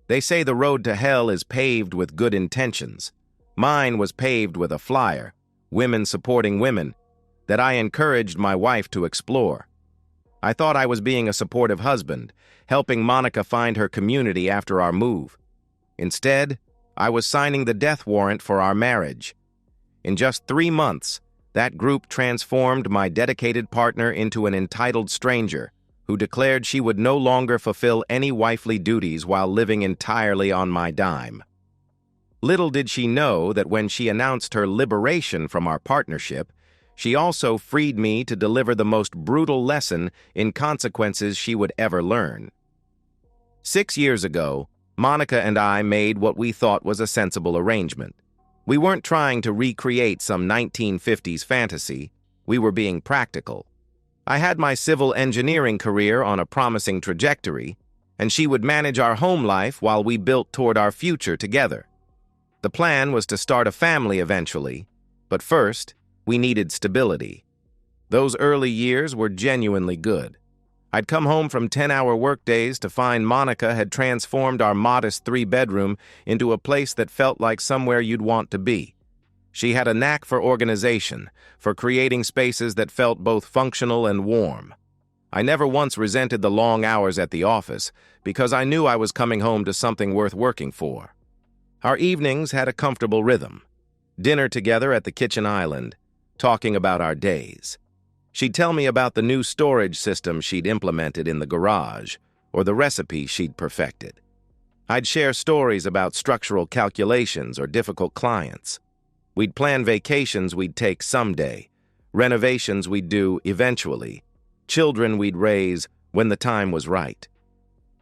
They say the road to hell is paved with good intentions. Mine was paved with a flyer, women supporting women, that I encouraged my wife to explore. I thought I was being a supportive husband, helping Monica find her community after our move. Instead, I was signing the death warrant for our marriage. In just 3 months, that group transformed my dedicated partner into an entitled stranger who declared she would no longer fulfill any wifely duties while living entirely on my dime. Little did she know that when she announced her liberation from our partnership, she also freed me to deliver the most brutal lesson in consequences she would ever learn. 6 years ago, Monica and I made what we thought was a sensible arrangement. We weren't trying to recreate some 1950s fantasy. We were being practical. I had my civil engineering career on a promising trajectory, and she would manage our home life while we built toward our future together. The plan was to start a family eventually, but first, we needed stability. Those early years were genuinely good. I'd come home from 10-hour workdays to find Monica had transformed our modest 3-bedroom into a place that felt like somewhere you'd want to be. She had a knack for organization, for creating spaces that felt both functional and warm. I never once resented the long hours at the office because I knew I was coming home to something worth working for. Our evenings had a comfortable rhythm. Dinner together at the kitchen island, talking about our days. She'd tell me about the new storage system she'd implemented in the garage, or the recipe she'd perfected. I'd share stories about structural calculations or difficult clients. We'd plan vacations we'd take someday, renovations we'd do eventually, children we'd raise when the time was right.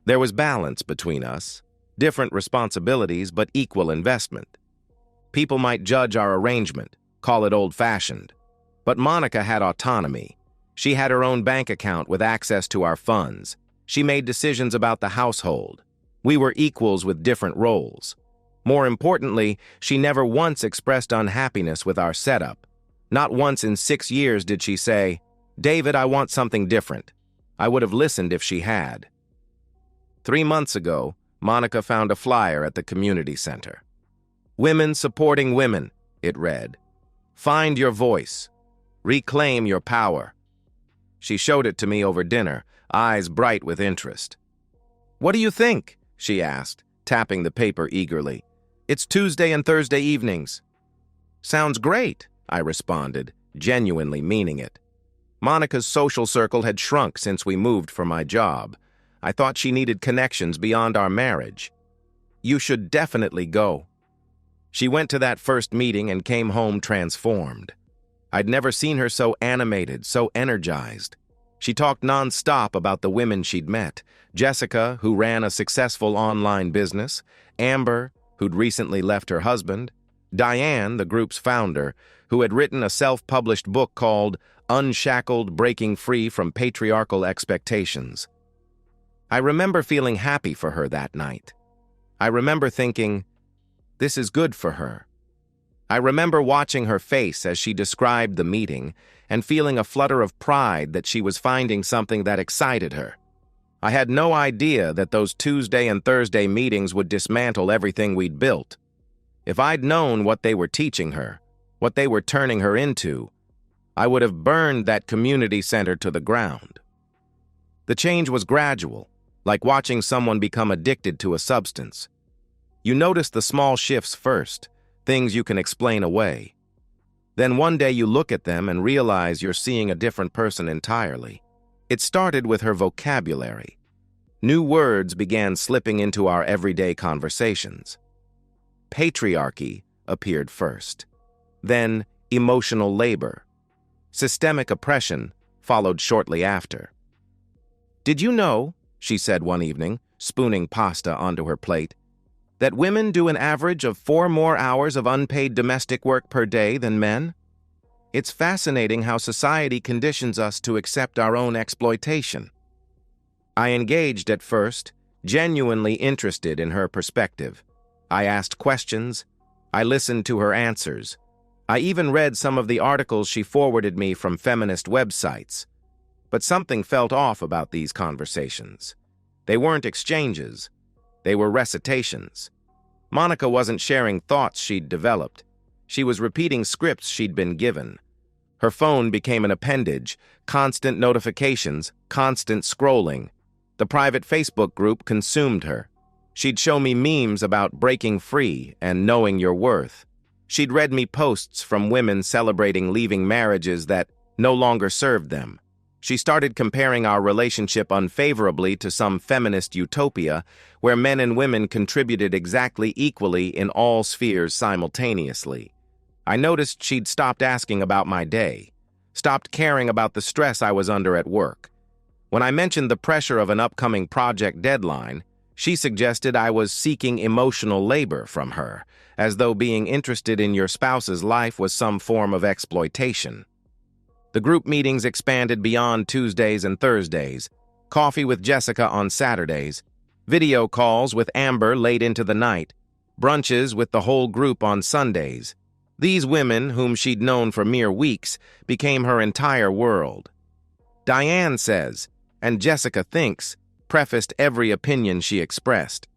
There was balance between us, different responsibilities but equal investment. People might judge our arrangement, call it old-fashioned. But Monica had autonomy. She had her own bank account with access to our funds. She made decisions about the household. We were equals with different roles. More importantly, she never once expressed unhappiness with our setup. Not once in 6 years did she say, "David, I want something different." I would have listened if she had. 3 months ago, Monica found a flyer at the community center. "Women supporting women," it read. "Find your voice. Reclaim your power." She showed it to me over dinner, eyes bright with interest. "What do you think?" she asked, tapping the paper eagerly. "It's Tuesday and Thursday evenings." "Sounds great," I responded, genuinely meaning it. Monica's social circle had shrunk since we moved for my job. I thought she needed connections beyond our marriage. "You should definitely go." She went to that first meeting and came home transformed. I'd never seen her so animated, so energized. She talked non-stop about the women she'd met. Jessica, who ran a successful online business. Amber, who'd recently left her husband. Diane, the group's founder, who had written a self-published book called Unshackled: Breaking Free from Patriarchal Expectations. I remember feeling happy for her that night. I remember thinking, this is good for her. I remember watching her face as she described the meeting and feeling a flutter of pride that she was finding something that excited her. I had no idea that those Tuesday and Thursday meetings would dismantle everything we'd built. If I'd known what they were teaching her, what they were turning her into, I would have burned that community center to the ground. The change was gradual, like watching someone become addicted to a substance. You notice the small shifts first, things you can explain away. Then one day you look at them and realize you're seeing a different person entirely. It started with her vocabulary. New words began slipping into our everyday conversations. Patriarchy appeared first. Then emotional labor. Systemic oppression followed shortly after. "Did you know," she said one evening, spooning pasta onto her plate, "that women do an average of 4 more hours of unpaid domestic work per day than men? It's fascinating how society conditions us to accept our own exploitation." I engaged at first, genuinely interested in her perspective. I asked questions. I listened to her answers. I even read some of the articles she forwarded me from feminist websites. But something felt off about these conversations. They weren't exchanges. They were recitations. Monica wasn't sharing thoughts she'd developed. She was repeating scripts she'd been given. Her phone became an appendage, constant notifications, constant scrolling. The private Facebook group consumed her. She'd show me memes about breaking free and knowing your worth. She'd read me posts from women celebrating leaving marriages that no longer served them. She started comparing our relationship unfavorably to some feminist utopia where men and women contributed exactly equally in all spheres simultaneously. I noticed she'd stopped asking about my day, stopped caring about the stress I was under at work. When I mentioned the pressure of an upcoming project deadline, she suggested I was seeking emotional labor from her, as though being interested in your spouse's life was some form of exploitation. The group meetings expanded beyond Tuesdays and Thursdays, coffee with Jessica on Saturdays, video calls with Amber late into the night, brunches with the whole group on Sundays. These women, whom she'd known for mere weeks, became her entire world. Diane says, and Jessica thinks, prefaced every opinion she expressed.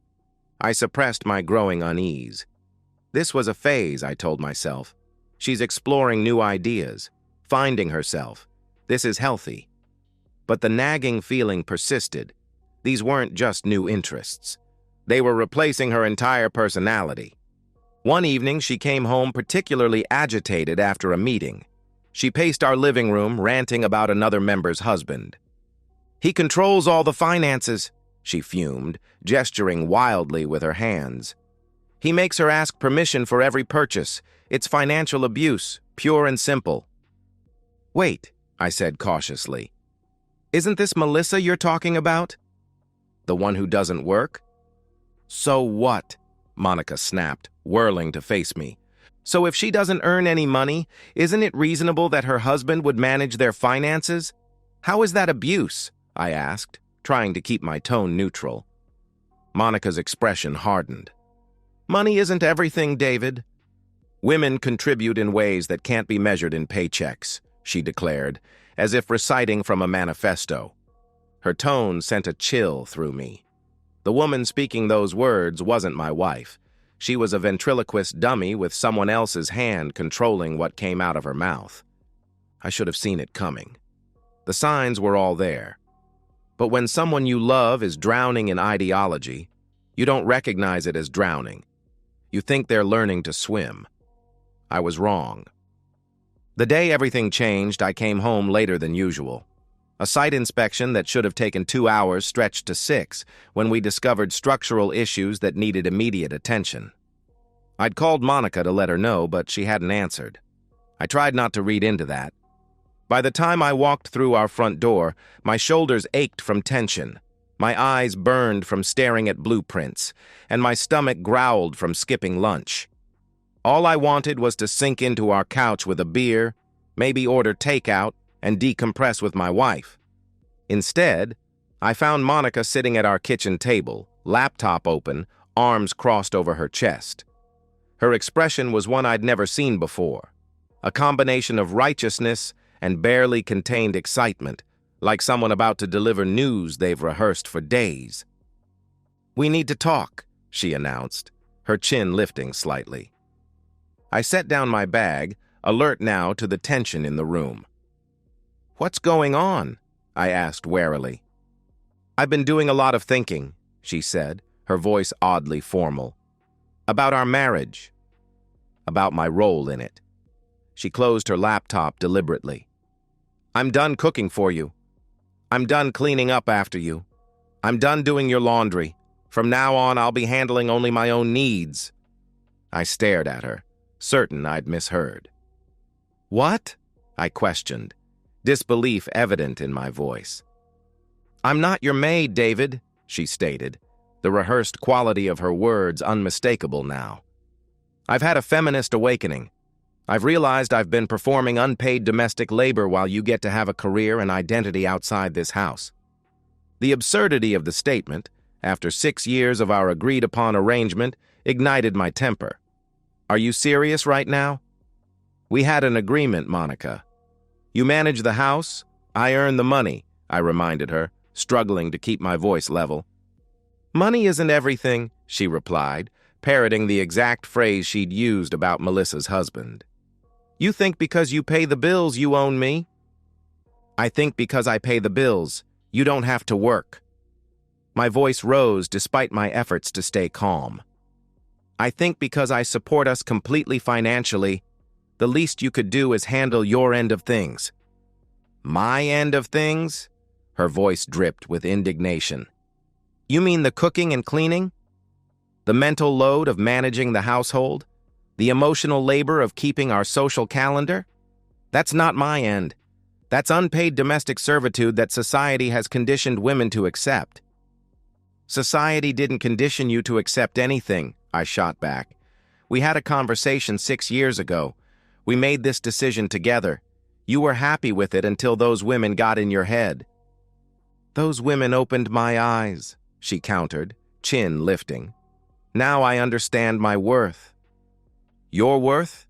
I suppressed my growing unease. This was a phase, I told myself. She's exploring new ideas, finding herself. This is healthy. But the nagging feeling persisted. These weren't just new interests. They were replacing her entire personality. One evening, she came home particularly agitated after a meeting. She paced our living room, ranting about another member's husband. He controls all the finances, she fumed, gesturing wildly with her hands. He makes her ask permission for every purchase. It's financial abuse, pure and simple. Wait, I said cautiously. Isn't this Melissa you're talking about? The one who doesn't work? So what? Monica snapped, whirling to face me. So if she doesn't earn any money, isn't it reasonable that her husband would manage their finances? How is that abuse? I asked, trying to keep my tone neutral. Monica's expression hardened. Money isn't everything, David. Women contribute in ways that can't be measured in paychecks, she declared, as if reciting from a manifesto. Her tone sent a chill through me. The woman speaking those words wasn't my wife. She was a ventriloquist dummy with someone else's hand controlling what came out of her mouth. I should have seen it coming. The signs were all there. But when someone you love is drowning in ideology, you don't recognize it as drowning. You think they're learning to swim. I was wrong. The day everything changed, I came home later than usual. A site inspection that should have taken 2 hours stretched to 6 when we discovered structural issues that needed immediate attention. I'd called Monica to let her know, but she hadn't answered. I tried not to read into that. By the time I walked through our front door, my shoulders ached from tension, my eyes burned from staring at blueprints, and my stomach growled from skipping lunch. All I wanted was to sink into our couch with a beer, maybe order takeout, and decompress with my wife. Instead, I found Monica sitting at our kitchen table, laptop open, arms crossed over her chest. Her expression was one I'd never seen before, a combination of righteousness and barely contained excitement, like someone about to deliver news they've rehearsed for days. "We need to talk," she announced, her chin lifting slightly. I set down my bag, alert now to the tension in the room. "What's going on?" I asked warily. "I've been doing a lot of thinking," she said, her voice oddly formal. "About our marriage. About my role in it." She closed her laptop deliberately. "I'm done cooking for you. I'm done cleaning up after you. I'm done doing your laundry. From now on, I'll be handling only my own needs." I stared at her, certain I'd misheard. "What?" I questioned, disbelief evident in my voice. "I'm not your maid, David," she stated, the rehearsed quality of her words unmistakable now. "I've had a feminist awakening. I've realized I've been performing unpaid domestic labor while you get to have a career and identity outside this house." The absurdity of the statement, after 6 years of our agreed-upon arrangement, ignited my temper. "Are you serious right now?" "We had an agreement, Monica. You manage the house, I earn the money," I reminded her, struggling to keep my voice level. Money isn't everything, she replied, parroting the exact phrase she'd used about Melissa's husband. You think because you pay the bills you own me? I think because I pay the bills, you don't have to work. My voice rose despite my efforts to stay calm. I think because I support us completely financially, the least you could do is handle your end of things. My end of things? Her voice dripped with indignation. You mean the cooking and cleaning? The mental load of managing the household? The emotional labor of keeping our social calendar? That's not my end. That's unpaid domestic servitude that society has conditioned women to accept. Society didn't condition you to accept anything, I shot back. We had a conversation 6 years ago. We made this decision together. You were happy with it until those women got in your head. Those women opened my eyes, she countered, chin lifting. Now I understand my worth. Your worth?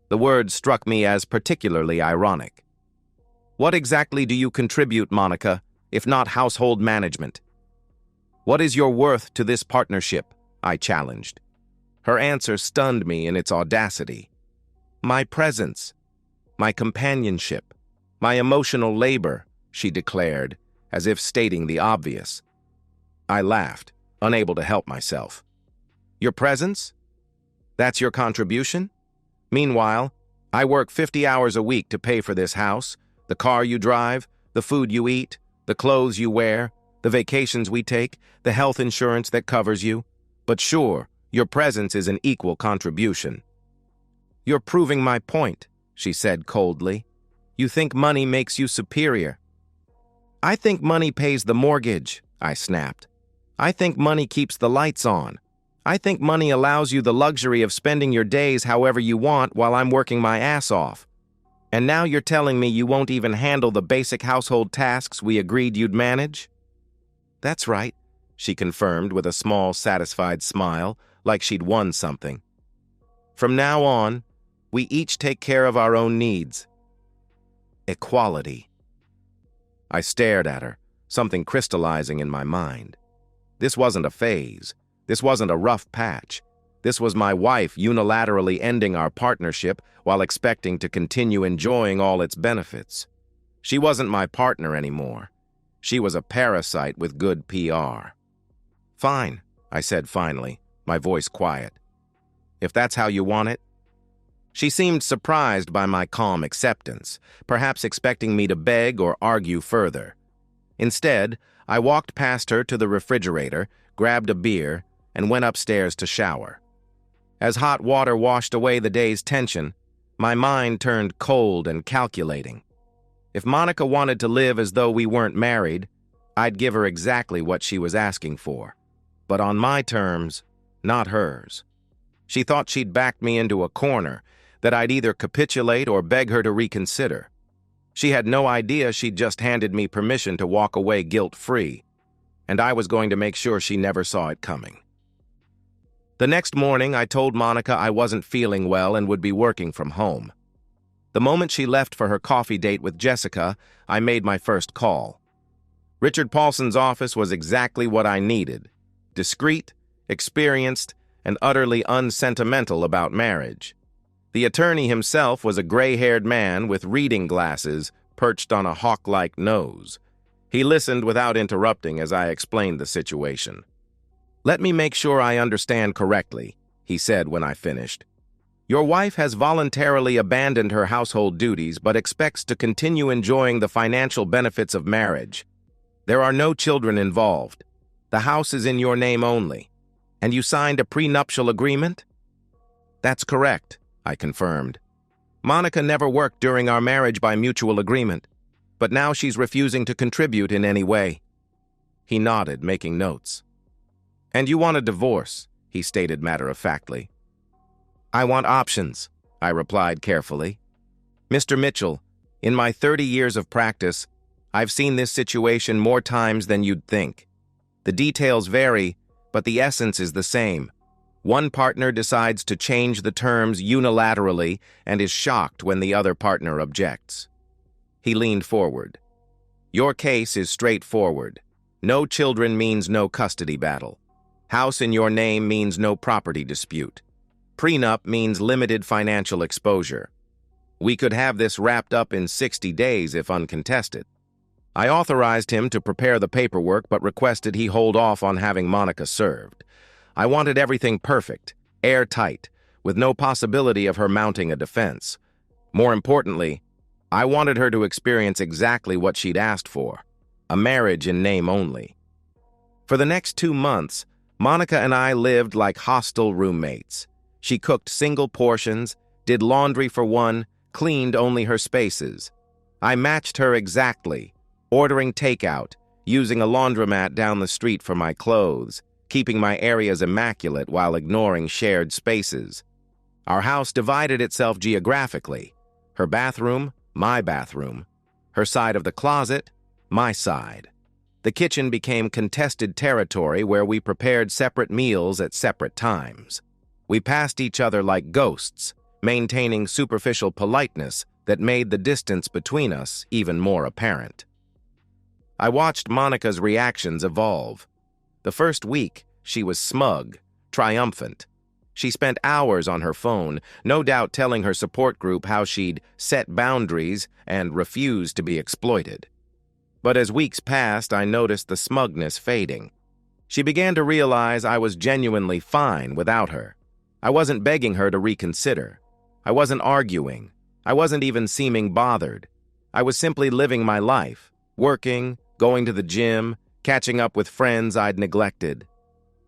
The word struck me as particularly ironic. What exactly do you contribute, Monica, if not household management? What is your worth to this partnership? I challenged. Her answer stunned me in its audacity. My presence, my companionship, my emotional labor, she declared, as if stating the obvious. I laughed, unable to help myself. Your presence? That's your contribution? Meanwhile, I work 50 hours a week to pay for this house, the car you drive, the food you eat, the clothes you wear, the vacations we take, the health insurance that covers you. But sure, your presence is an equal contribution. You're proving my point, she said coldly. You think money makes you superior. I think money pays the mortgage, I snapped. I think money keeps the lights on. I think money allows you the luxury of spending your days however you want while I'm working my ass off. And now you're telling me you won't even handle the basic household tasks we agreed you'd manage? That's right, she confirmed with a small, satisfied smile, like she'd won something. From now on, we each take care of our own needs. Equality. I stared at her, something crystallizing in my mind. This wasn't a phase. This wasn't a rough patch. This was my wife unilaterally ending our partnership while expecting to continue enjoying all its benefits. She wasn't my partner anymore. She was a parasite with good PR. Fine, I said finally, my voice quiet. If that's how you want it. She seemed surprised by my calm acceptance, perhaps expecting me to beg or argue further. Instead, I walked past her to the refrigerator, grabbed a beer, and went upstairs to shower. As hot water washed away the day's tension, my mind turned cold and calculating. If Monica wanted to live as though we weren't married, I'd give her exactly what she was asking for. But on my terms, not hers. She thought she'd backed me into a corner, that I'd either capitulate or beg her to reconsider. She had no idea she'd just handed me permission to walk away guilt-free, and I was going to make sure she never saw it coming. The next morning, I told Monica I wasn't feeling well and would be working from home. The moment she left for her coffee date with Jessica, I made my first call. Richard Paulson's office was exactly what I needed. Discreet, experienced, and utterly unsentimental about marriage. The attorney himself was a gray-haired man with reading glasses perched on a hawk-like nose. He listened without interrupting as I explained the situation. Let me make sure I understand correctly, he said when I finished. Your wife has voluntarily abandoned her household duties but expects to continue enjoying the financial benefits of marriage. There are no children involved. The house is in your name only. And you signed a prenuptial agreement? That's correct, I confirmed. Monica never worked during our marriage by mutual agreement, but now she's refusing to contribute in any way. He nodded, making notes. And you want a divorce, he stated matter-of-factly. I want options, I replied carefully. Mr. Mitchell, in my 30 years of practice, I've seen this situation more times than you'd think. The details vary, but the essence is the same. One partner decides to change the terms unilaterally and is shocked when the other partner objects. He leaned forward. Your case is straightforward. No children means no custody battle. House in your name means no property dispute. Prenup means limited financial exposure. We could have this wrapped up in 60 days if uncontested. I authorized him to prepare the paperwork but requested he hold off on having Monica served. I wanted everything perfect, airtight, with no possibility of her mounting a defense. More importantly, I wanted her to experience exactly what she'd asked for, a marriage in name only. For the next 2 months, Monica and I lived like hostile roommates. She cooked single portions, did laundry for one, cleaned only her spaces. I matched her exactly, ordering takeout, using a laundromat down the street for my clothes, keeping my areas immaculate while ignoring shared spaces. Our house divided itself geographically. Her bathroom, my bathroom. Her side of the closet, my side. The kitchen became contested territory where we prepared separate meals at separate times. We passed each other like ghosts, maintaining superficial politeness that made the distance between us even more apparent. I watched Monica's reactions evolve. The first week, she was smug, triumphant. She spent hours on her phone, no doubt telling her support group how she'd set boundaries and refused to be exploited. But as weeks passed, I noticed the smugness fading. She began to realize I was genuinely fine without her. I wasn't begging her to reconsider. I wasn't arguing. I wasn't even seeming bothered. I was simply living my life, working, going to the gym, catching up with friends I'd neglected.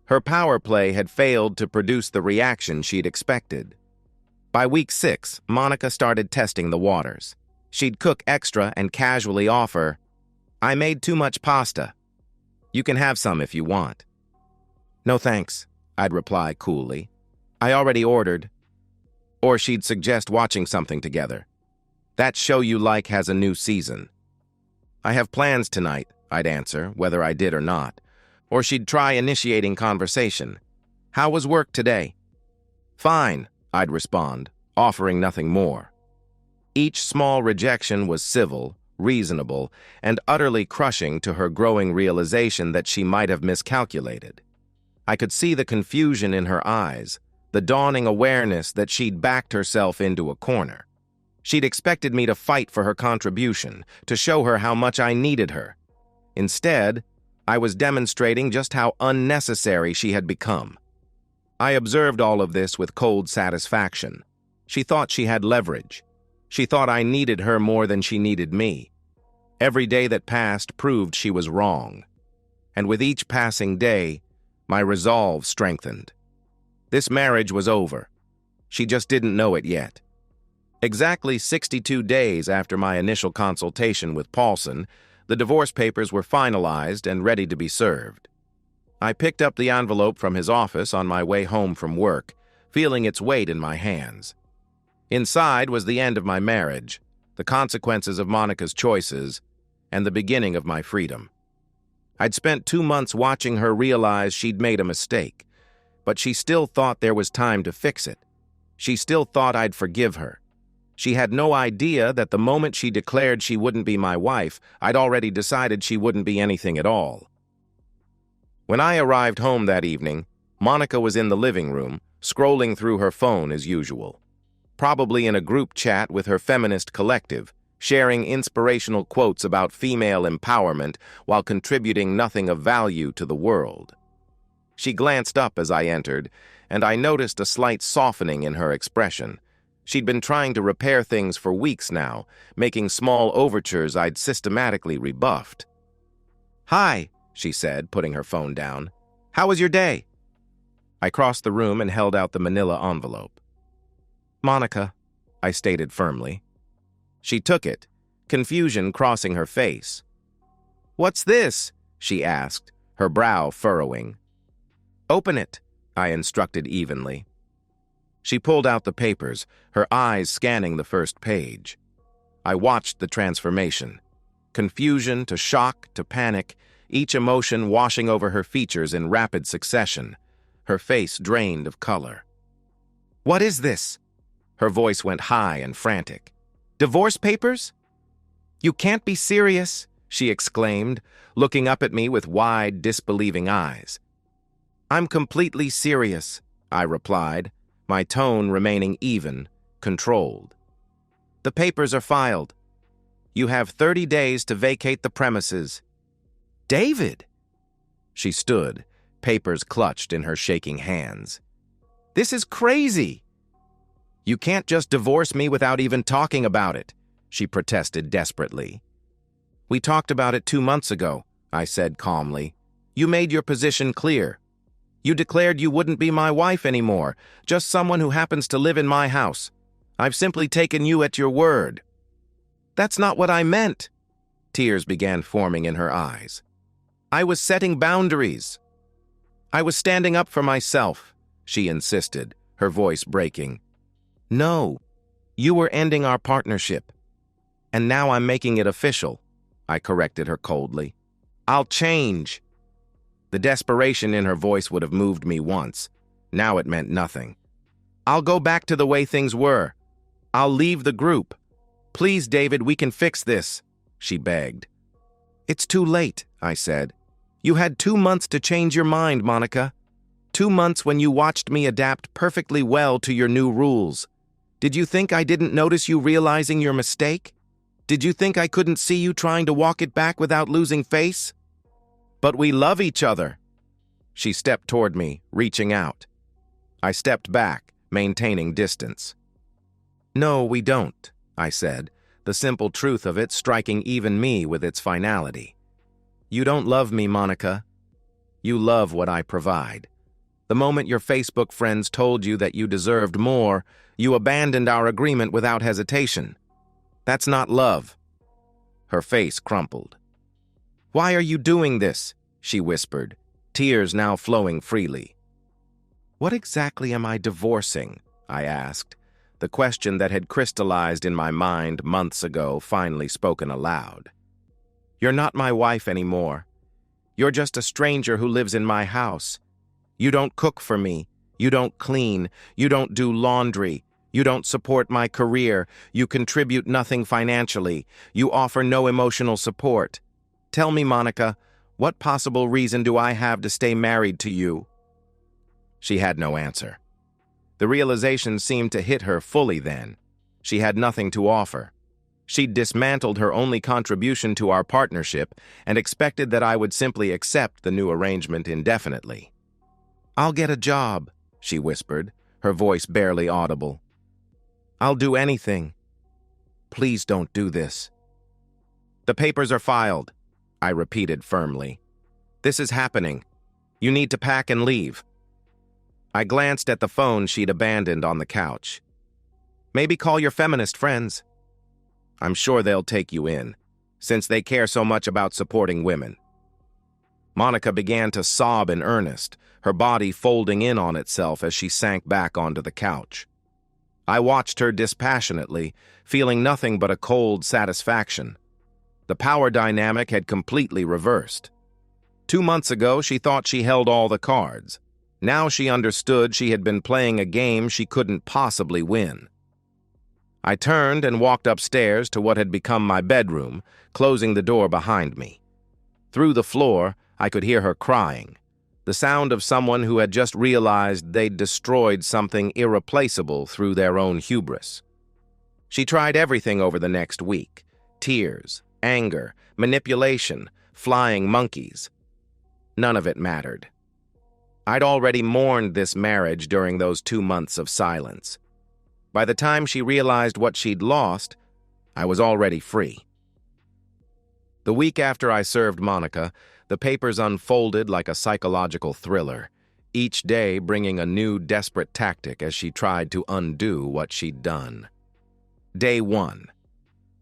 Her power play had failed to produce the reaction she'd expected. By week 6, Monica started testing the waters. She'd cook extra and casually offer, "I made too much pasta. You can have some if you want." "No thanks," I'd reply coolly. "I already ordered." Or she'd suggest watching something together. "That show you like has a new season." "I have plans tonight," I'd answer, whether I did or not. Or she'd try initiating conversation. "How was work today?" "Fine," I'd respond, offering nothing more. Each small rejection was civil, reasonable, and utterly crushing to her growing realization that she might have miscalculated. I could see the confusion in her eyes, the dawning awareness that she'd backed herself into a corner. She'd expected me to fight for her contribution, to show her how much I needed her. Instead, I was demonstrating just how unnecessary she had become. I observed all of this with cold satisfaction. She thought she had leverage. She thought I needed her more than she needed me. Every day that passed proved she was wrong. And with each passing day, my resolve strengthened. This marriage was over. She just didn't know it yet. Exactly 62 days after my initial consultation with Paulson, the divorce papers were finalized and ready to be served. I picked up the envelope from his office on my way home from work, feeling its weight in my hands. Inside was the end of my marriage, the consequences of Monica's choices, and the beginning of my freedom. I'd spent 2 months watching her realize she'd made a mistake, but she still thought there was time to fix it. She still thought I'd forgive her. She had no idea that the moment she declared she wouldn't be my wife, I'd already decided she wouldn't be anything at all. When I arrived home that evening, Monica was in the living room, scrolling through her phone as usual. Probably in a group chat with her feminist collective, sharing inspirational quotes about female empowerment while contributing nothing of value to the world. She glanced up as I entered, and I noticed a slight softening in her expression. She'd been trying to repair things for weeks now, making small overtures I'd systematically rebuffed. "Hi," she said, putting her phone down. "How was your day?" I crossed the room and held out the manila envelope. "Monica," I stated firmly. She took it, confusion crossing her face. "What's this?" she asked, her brow furrowing. "Open it," I instructed evenly. She pulled out the papers, her eyes scanning the first page. I watched the transformation. Confusion to shock to panic, each emotion washing over her features in rapid succession, her face drained of color. "What is this?" Her voice went high and frantic. "Divorce papers? You can't be serious," she exclaimed, looking up at me with wide, disbelieving eyes. I'm completely serious, I replied, my tone remaining even, controlled. The papers are filed. You have 30 days to vacate the premises. David! She stood, papers clutched in her shaking hands. This is crazy! You can't just divorce me without even talking about it, she protested desperately. We talked about it 2 months ago, I said calmly. You made your position clear. You declared you wouldn't be my wife anymore, just someone who happens to live in my house. I've simply taken you at your word. That's not what I meant. Tears began forming in her eyes. I was setting boundaries. I was standing up for myself, she insisted, her voice breaking. No, you were ending our partnership. And now I'm making it official, I corrected her coldly. I'll change. The desperation in her voice would have moved me once. Now it meant nothing. I'll go back to the way things were. I'll leave the group. Please, David, we can fix this, she begged. It's too late, I said. You had 2 months to change your mind, Monica. 2 months when you watched me adapt perfectly well to your new rules. Did you think I didn't notice you realizing your mistake? Did you think I couldn't see you trying to walk it back without losing face? But we love each other. She stepped toward me, reaching out. I stepped back, maintaining distance. No, we don't, I said, the simple truth of it striking even me with its finality. You don't love me, Monica. You love what I provide. The moment your Facebook friends told you that you deserved more, you abandoned our agreement without hesitation. That's not love. Her face crumpled. Why are you doing this? She whispered, tears now flowing freely. What exactly am I divorcing? I asked, the question that had crystallized in my mind months ago finally spoken aloud. You're not my wife anymore. You're just a stranger who lives in my house. You don't cook for me. You don't clean. You don't do laundry. You don't support my career. You contribute nothing financially. You offer no emotional support. Tell me, Monica, what possible reason do I have to stay married to you? She had no answer. The realization seemed to hit her fully then. She had nothing to offer. She'd dismantled her only contribution to our partnership and expected that I would simply accept the new arrangement indefinitely. I'll get a job, she whispered, her voice barely audible. I'll do anything. Please don't do this. The papers are filed, I repeated firmly. This is happening. You need to pack and leave. I glanced at the phone she'd abandoned on the couch. Maybe call your feminist friends. I'm sure they'll take you in, since they care so much about supporting women. Monica began to sob in earnest, her body folding in on itself as she sank back onto the couch. I watched her dispassionately, feeling nothing but a cold satisfaction. The power dynamic had completely reversed. 2 months ago, she thought she held all the cards. Now she understood she had been playing a game she couldn't possibly win. I turned and walked upstairs to what had become my bedroom, closing the door behind me. Through the floor, I could hear her crying, the sound of someone who had just realized they'd destroyed something irreplaceable through their own hubris. She tried everything over the next week: tears, anger, manipulation, flying monkeys. None of it mattered. I'd already mourned this marriage during those 2 months of silence. By the time she realized what she'd lost, I was already free. The week after I served Monica, the papers unfolded like a psychological thriller, each day bringing a new desperate tactic as she tried to undo what she'd done. Day 1.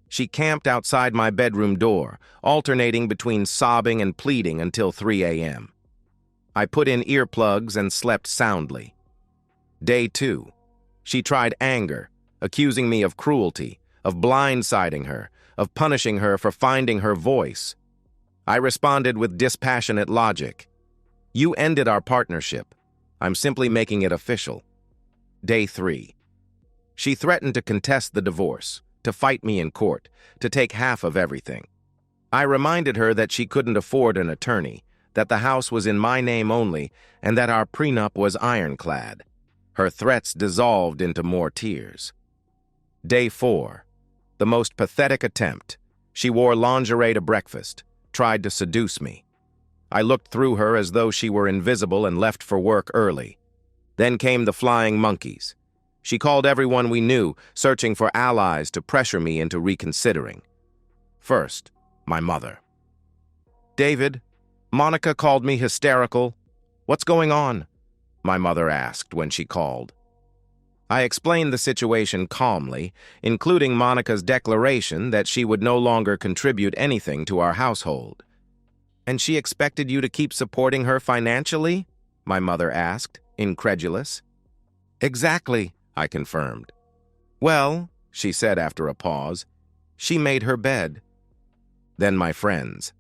She camped outside my bedroom door, alternating between sobbing and pleading until 3 a.m. I put in earplugs and slept soundly. Day 2. She tried anger, accusing me of cruelty, of blindsiding her, of punishing her for finding her voice. I responded with dispassionate logic. You ended our partnership. I'm simply making it official. Day 3. She threatened to contest the divorce, to fight me in court, to take half of everything. I reminded her that she couldn't afford an attorney, that the house was in my name only, and that our prenup was ironclad. Her threats dissolved into more tears. Day 4. The most pathetic attempt. She wore lingerie to breakfast, tried to seduce me. I looked through her as though she were invisible and left for work early. Then came the flying monkeys. She called everyone we knew, searching for allies to pressure me into reconsidering. First, my mother. "David, Monica called me hysterical. What's going on?" my mother asked when she called. I explained the situation calmly, including Monica's declaration that she would no longer contribute anything to our household. "And she expected you to keep supporting her financially?" my mother asked, incredulous. "Exactly," I confirmed. "Well," she said after a pause, "she made her bed." Then my friends.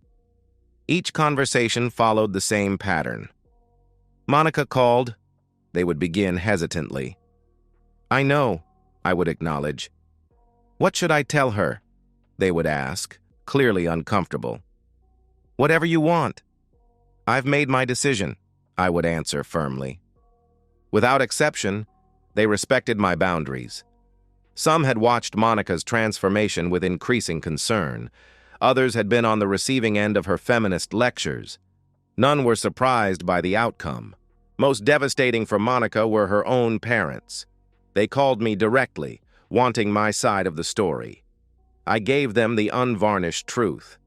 Each conversation followed the same pattern. "Monica called," they would begin hesitantly. "I know," I would acknowledge. "What should I tell her?" they would ask, clearly uncomfortable. "Whatever you want." "I've made my decision," I would answer firmly. Without exception, they respected my boundaries. Some had watched Monica's transformation with increasing concern. Others had been on the receiving end of her feminist lectures. None were surprised by the outcome. Most devastating for Monica were her own parents. They called me directly, wanting my side of the story. I gave them the unvarnished truth.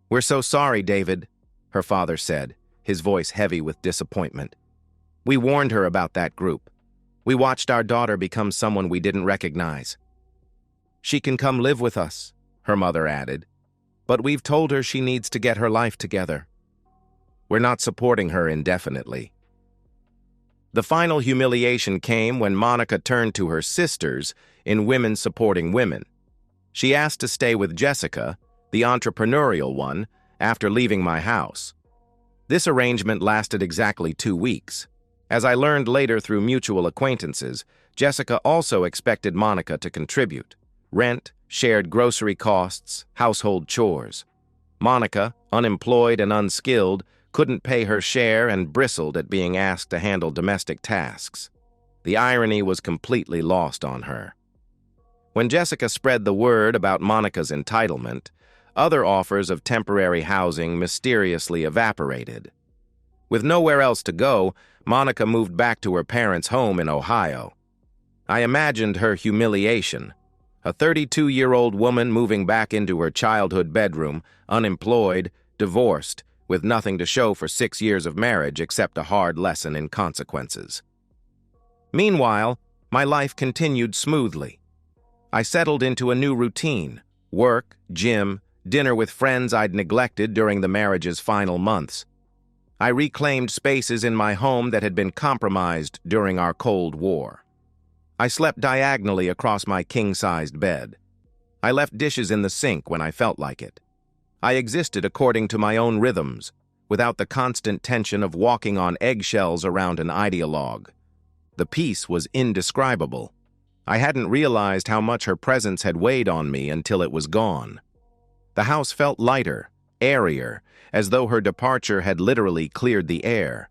"We're so sorry, David," her father said, his voice heavy with disappointment. "We warned her about that group. We watched our daughter become someone we didn't recognize." "She can come live with us," her mother added, "but we've told her she needs to get her life together. We're not supporting her indefinitely." The final humiliation came when Monica turned to her sisters in Women Supporting Women. She asked to stay with Jessica, the entrepreneurial one, after leaving my house. This arrangement lasted exactly 2 weeks. As I learned later through mutual acquaintances, Jessica also expected Monica to contribute. Rent, shared grocery costs, household chores. Monica, unemployed and unskilled, couldn't pay her share and bristled at being asked to handle domestic tasks. The irony was completely lost on her. When Jessica spread the word about Monica's entitlement, other offers of temporary housing mysteriously evaporated. With nowhere else to go, Monica moved back to her parents' home in Ohio. I imagined her humiliation. A 32-year-old woman moving back into her childhood bedroom, unemployed, divorced, with nothing to show for 6 years of marriage except a hard lesson in consequences. Meanwhile, my life continued smoothly. I settled into a new routine: work, gym, dinner with friends I'd neglected during the marriage's final months. I reclaimed spaces in my home that had been compromised during our Cold War. I slept diagonally across my king-sized bed. I left dishes in the sink when I felt like it. I existed according to my own rhythms, without the constant tension of walking on eggshells around an ideologue. The peace was indescribable. I hadn't realized how much her presence had weighed on me until it was gone. The house felt lighter, airier, as though her departure had literally cleared the air.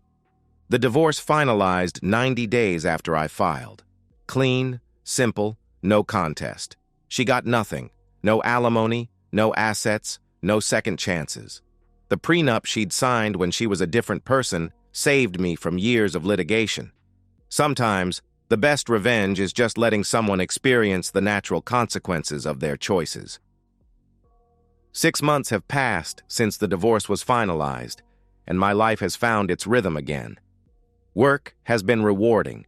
The divorce finalized 90 days after I filed. Clean, simple, no contest. She got nothing. No alimony, no assets, no second chances. The prenup she'd signed when she was a different person saved me from years of litigation. Sometimes, the best revenge is just letting someone experience the natural consequences of their choices. 6 months have passed since the divorce was finalized, and my life has found its rhythm again. Work has been rewarding.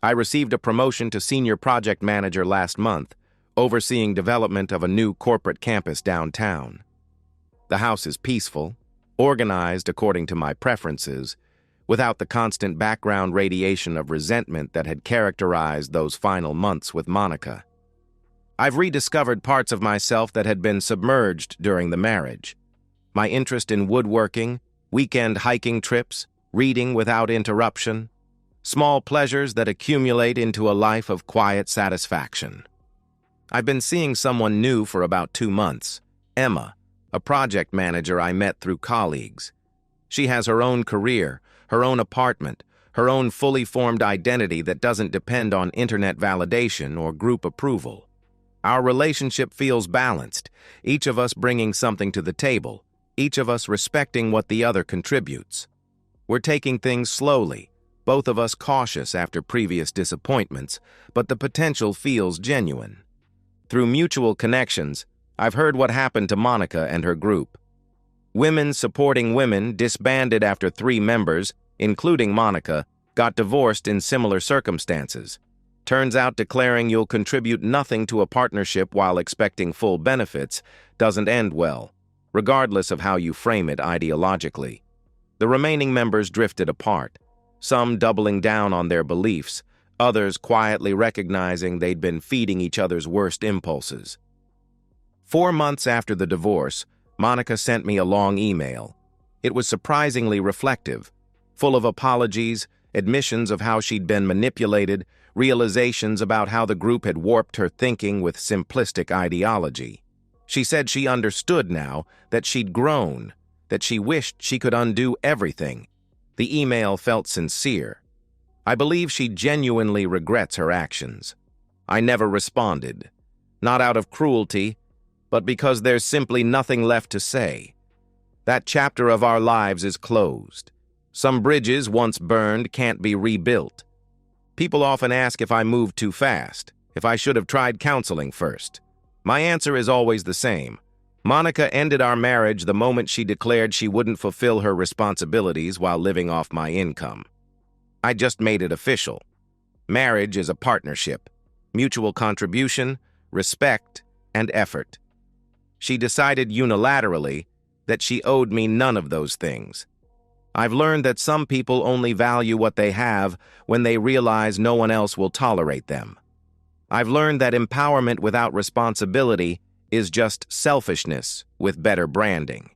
I received a promotion to senior project manager last month, overseeing development of a new corporate campus downtown. The house is peaceful, organized according to my preferences, without the constant background radiation of resentment that had characterized those final months with Monica. I've rediscovered parts of myself that had been submerged during the marriage. My interest in woodworking, weekend hiking trips, reading without interruption, small pleasures that accumulate into a life of quiet satisfaction. I've been seeing someone new for about 2 months, Emma, a project manager I met through colleagues. She has her own career, her own apartment, her own fully formed identity that doesn't depend on internet validation or group approval. Our relationship feels balanced, each of us bringing something to the table, each of us respecting what the other contributes. We're taking things slowly, both of us cautious after previous disappointments, but the potential feels genuine. Through mutual connections, I've heard what happened to Monica and her group. Women Supporting Women disbanded after 3 members, including Monica, got divorced in similar circumstances. Turns out declaring you'll contribute nothing to a partnership while expecting full benefits doesn't end well, regardless of how you frame it ideologically. The remaining members drifted apart, some doubling down on their beliefs, others quietly recognizing they'd been feeding each other's worst impulses. 4 months after the divorce, Monica sent me a long email. It was surprisingly reflective, full of apologies, admissions of how she'd been manipulated, realizations about how the group had warped her thinking with simplistic ideology. She said she understood now, that she'd grown, that she wished she could undo everything. The email felt sincere. I believe she genuinely regrets her actions. I never responded, not out of cruelty, but because there's simply nothing left to say. That chapter of our lives is closed. Some bridges once burned can't be rebuilt. People often ask if I moved too fast, if I should have tried counseling first. My answer is always the same. Monica ended our marriage the moment she declared she wouldn't fulfill her responsibilities while living off my income. I just made it official. Marriage is a partnership, mutual contribution, respect, and effort. She decided unilaterally that she owed me none of those things. I've learned that some people only value what they have when they realize no one else will tolerate them. I've learned that empowerment without responsibility is just selfishness with better branding.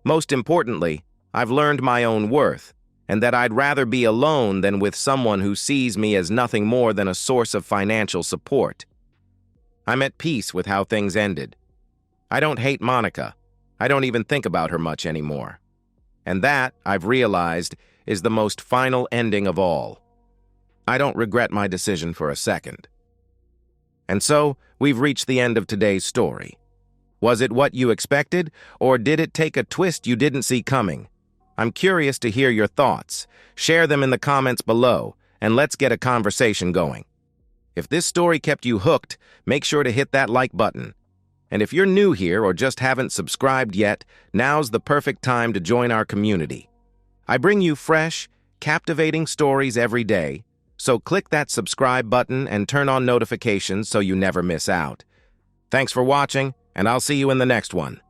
Most importantly, I've learned my own worth, and that I'd rather be alone than with someone who sees me as nothing more than a source of financial support. I'm at peace with how things ended. I don't hate Monica. I don't even think about her much anymore. And that, I've realized, is the most final ending of all. I don't regret my decision for a second. And so, we've reached the end of today's story. Was it what you expected, or did it take a twist you didn't see coming? I'm curious to hear your thoughts. Share them in the comments below, and let's get a conversation going. If this story kept you hooked, make sure to hit that like button. And if you're new here or just haven't subscribed yet, now's the perfect time to join our community. I bring you fresh, captivating stories every day, so click that subscribe button and turn on notifications so you never miss out. Thanks for watching, and I'll see you in the next one.